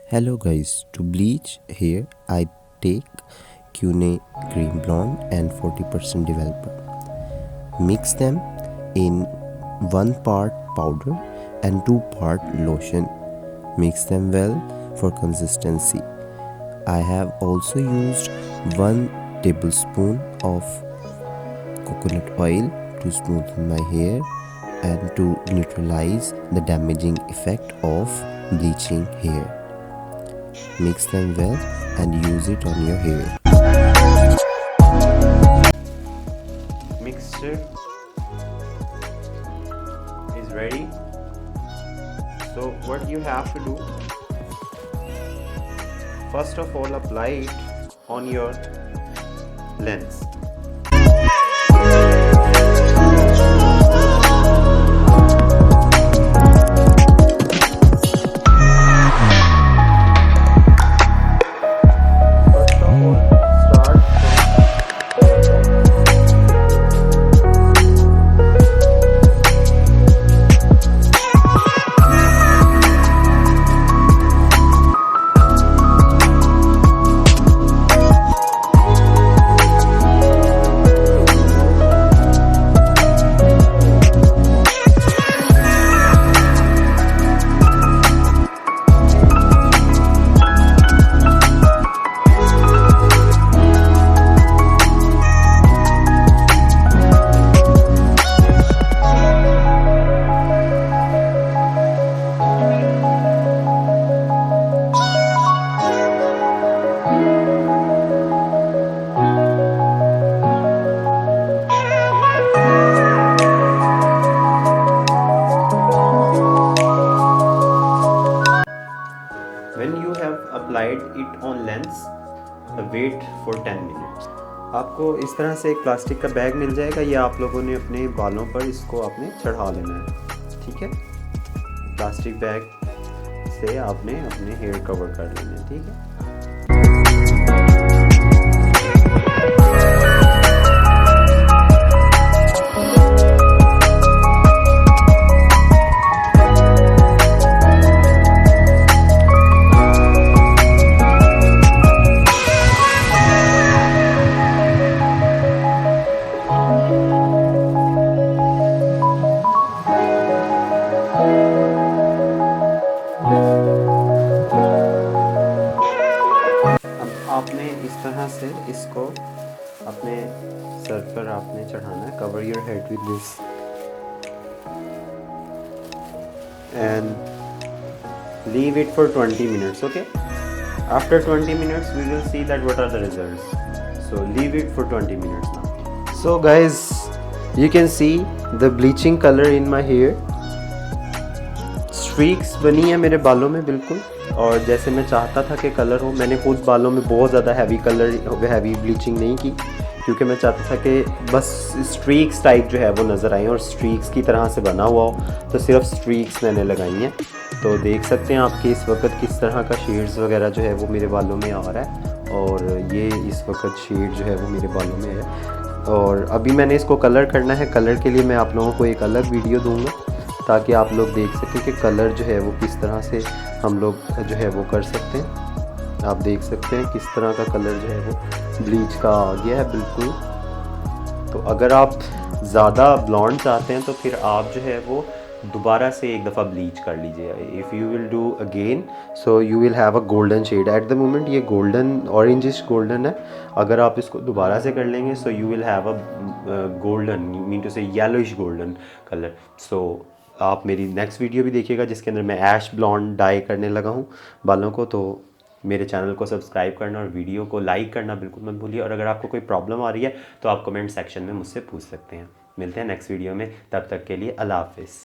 Hello guys, to bleach hair I take Cune Cream Blonde and 40% developer. Mix them in 1 part powder and 2 part lotion. Mix them well for consistency. I have also used 1 tablespoon of coconut oil to smoothen my hair and to neutralize the damaging effect of bleaching hair. Mix them well and use it on your hair. Mixture is ready. So what you have to do, first of all apply it on your lens. When you have applied it on lens, wait for 10 minutes. आपको इस तरह से एक plastic का bag मिल जाएगा, या आप लोगों ने अपने बालों पर इसको आपने चढ़ा लेना है, ठीक है। प्लास्टिक बैग से आपने अपने हेयर कवर कर लेना है, ठीक है। आपने इस तरह से इसको अपने सर पर आपने चढ़ाना है। Cover your head with this and leave it for 20 minutes. Okay, after 20 minutes we will see that what are the results. So leave it for 20 minutes now. So guys, you can see the bleaching color in my hair. Streaks बनी है मेरे बालों में बिल्कुल, और जैसे मैं चाहता था कि कलर हो। मैंने खुद बालों में बहुत ज़्यादा हैवी ब्लीचिंग नहीं की, क्योंकि मैं चाहता था कि बस स्ट्रीक्स टाइप जो है वो नज़र आए और स्ट्रीक्स की तरह से बना हुआ हो, तो सिर्फ स्ट्रीक्स मैंने लगाई हैं। तो देख सकते हैं आपके इस वक्त किस तरह का शेड्स वगैरह जो है वो मेरे बालों में आ रहा है, और ये इस वक्त शेड जो है वो मेरे बालों में है। और अभी मैंने इसको कलर करना है। कलर के लिए मैं आप लोगों को एक अलग वीडियो दूँगा, ताकि आप लोग देख सकें कि कलर जो है वो किस तरह से हम लोग जो है वो कर सकते हैं। आप देख सकते हैं किस तरह का कलर जो है वो ब्लीच का आ गया है बिल्कुल। तो अगर आप ज़्यादा ब्लॉन्ड चाहते हैं तो फिर आप जो है वो दोबारा से एक दफ़ा ब्लीच कर लीजिए। If you will do again, so you will have a golden shade. At the moment ये गोल्डन, ऑरेंजिश गोल्डन है। अगर आप इसको दोबारा से कर लेंगे, so you will have a golden, mean to say yellowish golden colour. So आप मेरी नेक्स्ट वीडियो भी देखिएगा, जिसके अंदर मैं ऐश ब्लॉन्ड डाई करने लगा हूँ बालों को। तो मेरे चैनल को सब्सक्राइब करना और वीडियो को लाइक करना बिल्कुल मत भूलिए। और अगर आपको कोई प्रॉब्लम आ रही है तो आप कमेंट सेक्शन में मुझसे पूछ सकते हैं। मिलते हैं नेक्स्ट वीडियो में, तब तक के लिए अल्लाह हाफ़िज़।